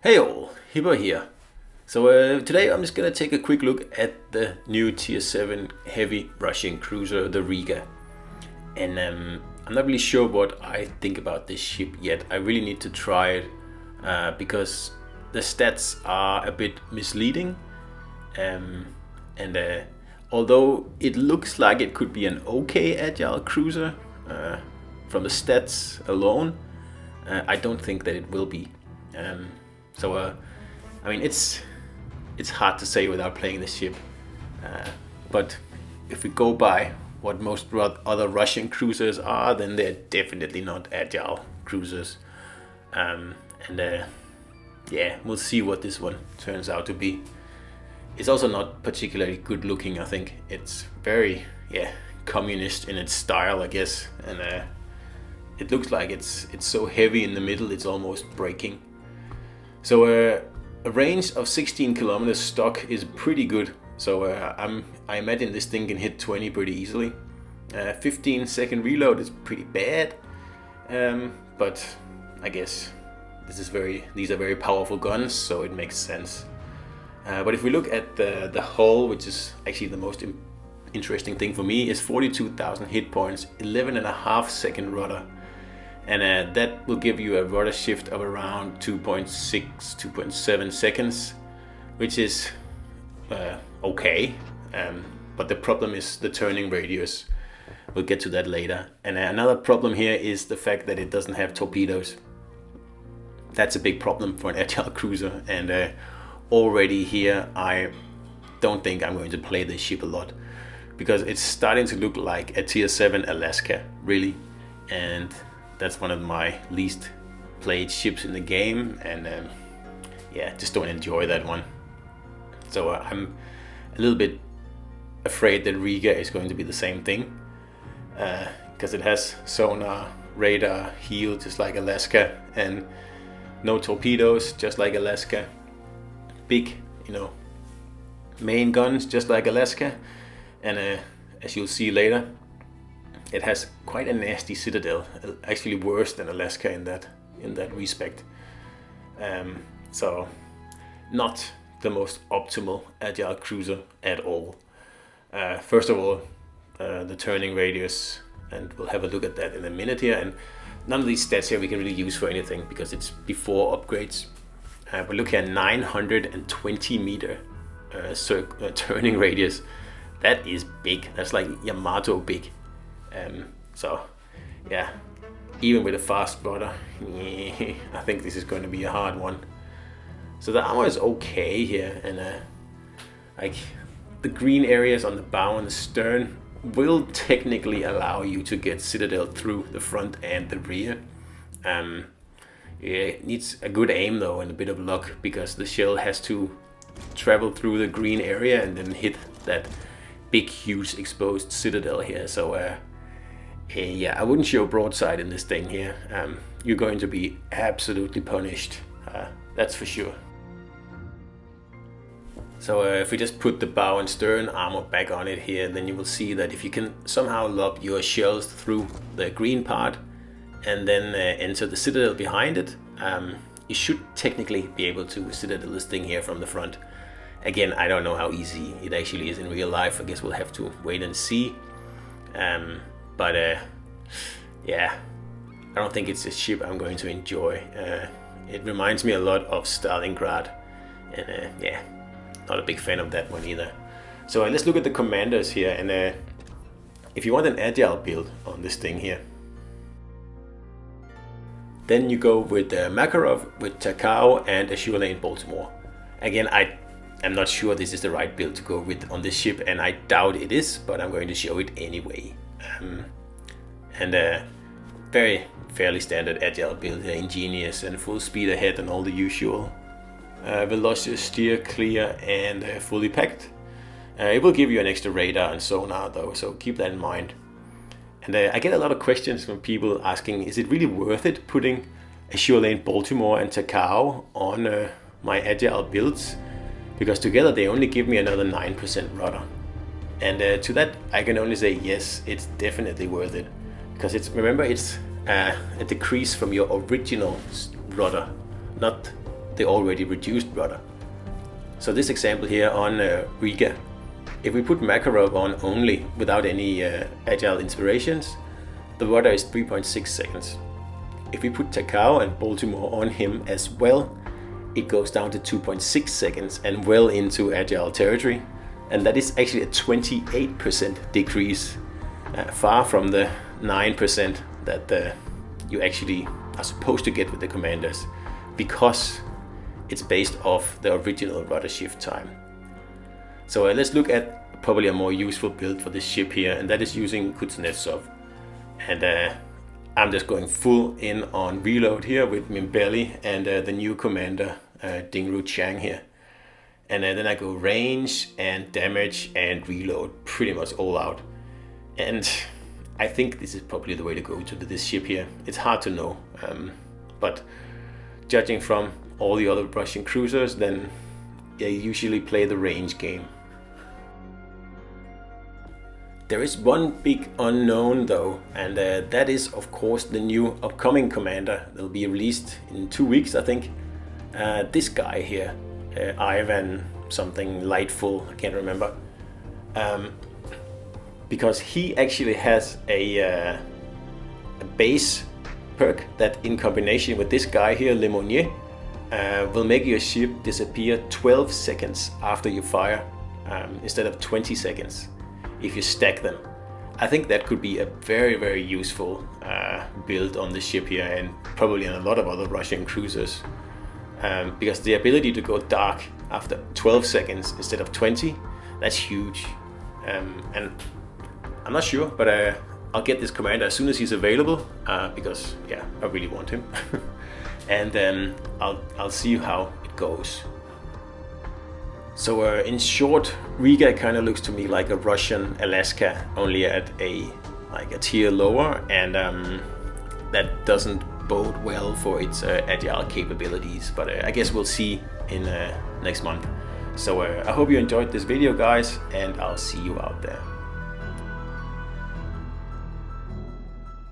Hey all, Hipper here. Today I'm just gonna take a quick look at the new Tier 7 heavy Russian cruiser, the Riga. And I'm not really sure what I think about this ship yet. I really need to try it because the stats are a bit misleading. And although it looks like it could be an okay agile cruiser from the stats alone, I don't think that it will be. I mean, it's hard to say without playing the ship. But if we go by what most other Russian cruisers are, then they're definitely not agile cruisers. Yeah, we'll see what this one turns out to be. It's also not particularly good looking. I think it's very communist in its style, I guess, and it looks like it's so heavy in the middle it's almost breaking. So a range of 16 kilometers stock is pretty good. So I imagine this thing can hit 20 pretty easily. 15-second reload is pretty bad, but I guess these are very powerful guns, so it makes sense. But if we look at the hull, which is actually the most interesting thing for me, is 42,000 hit points, 11.5-second rudder. And that will give you a rudder shift of around 2.6, 2.7 seconds, which is okay. But the problem is the turning radius. We'll get to that later. And another problem here is the fact that it doesn't have torpedoes. That's a big problem for an agile cruiser. And already here, I don't think I'm going to play this ship a lot, because it's starting to look like a Tier 7 Alaska, really. And that's one of my least played ships in the game, and just don't enjoy that one. So I'm a little bit afraid that Riga is going to be the same thing, because it has sonar, radar, heel, just like Alaska, and no torpedoes, just like Alaska. Big, main guns, just like Alaska, and as you'll see later, it has quite a nasty citadel, actually worse than Alaska in that respect. So not the most optimal agile cruiser at all. First of all, the turning radius, and we'll have a look at that in a minute here. And none of these stats here we can really use for anything because it's before upgrades. But look here, 920 meter turning radius. That is big. That's like Yamato big. So yeah, even with a fast rudder, I think this is going to be a hard one. So the armor is okay here, and like the green areas on the bow and the stern will technically allow you to get citadel through the front and the rear. It needs a good aim though, and a bit of luck, because the shell has to travel through the green area and then hit that big huge exposed citadel here. So I wouldn't show broadside in this thing here. You're going to be absolutely punished, that's for sure. So if we just put the bow and stern armor back on it here, then you will see that if you can somehow lob your shells through the green part and then enter the citadel behind it, you should technically be able to citadel this thing here from the front. Again, I don't know how easy it actually is in real life. I guess we'll have to wait and see. But I don't think it's a ship I'm going to enjoy. It reminds me a lot of Stalingrad, and not a big fan of that one either. So let's look at the commanders here, and if you want an agile build on this thing here, then you go with Makarov, with Takao, and Azure Lane Baltimore. Again, I'm not sure this is the right build to go with on this ship, and I doubt it is, but I'm going to show it anyway. Very fairly standard agile build, ingenious and full speed ahead and all the usual. Velocity, steer, clear, and fully packed. It will give you an extra radar and sonar though, so keep that in mind. And I get a lot of questions from people asking, is it really worth it putting Azure Lane Baltimore and Takao on my agile builds? Because together they only give me another 9% rudder. And to that I can only say yes, it's definitely worth it, because it's a decrease from your original rudder, not the already reduced rudder. So this example here on Riga, if we put Makarov on only without any agile inspirations, the rudder is 3.6 seconds. If we put Takao and Baltimore on him as well, it goes down to 2.6 seconds and well into agile territory. And that is actually a 28% decrease, far from the 9% that you actually are supposed to get with the commanders, because it's based off the original rudder shift time. So let's look at probably a more useful build for this ship here, and that is using Kuznetsov. And I'm just going full in on reload here with Mimbelli and the new commander Dingru Chang here. And then I go range and damage and reload pretty much all out. And I think this is probably the way to go to this ship here. It's hard to know, but judging from all the other Russian cruisers, then they usually play the range game. There is one big unknown though, and that is of course the new upcoming commander. They'll be released in 2 weeks, I think. This guy here, Ivan something Lightful, I can't remember, because he actually has a base perk that, in combination with this guy here, Lemonnier, will make your ship disappear 12 seconds after you fire, instead of 20 seconds if you stack them. I think that could be a very, very useful build on the ship here, and probably on a lot of other Russian cruisers, because the ability to go dark after 12 seconds instead of 20, that's huge. And I'm not sure, but I'll get this commander as soon as he's available, because yeah, I really want him. And then I'll see how it goes. So in short, Riga kind of looks to me like a Russian Alaska, only at a tier lower, and that doesn't bode well for its agile capabilities. But I guess we'll see in next month. So I hope you enjoyed this video, guys, and I'll see you out there.